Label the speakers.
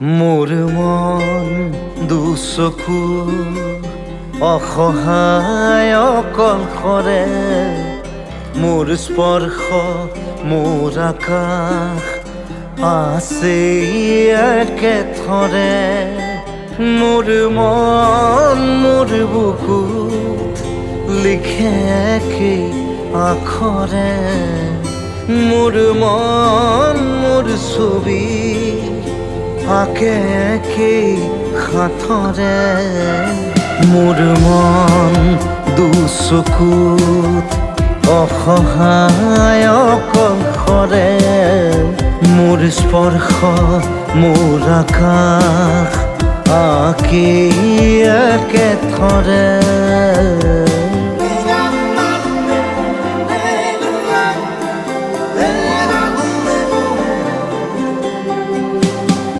Speaker 1: মোৰ মন দুচকু অসহায় অকলশৰে, মোৰ স্পৰ্শ মোৰ আকাশ আছে একেথৰে। মোৰ মন মোৰ বুকুত লিখে একেই আখৰে, মোৰ মন মোৰ ছবি আঁকে একেই সাঁথৰে। মোৰ মন দুচকুত অসহায় অকলশৰে, মোৰ স্পৰ্শ মোৰ আকাশ আঁকি একেথৰে।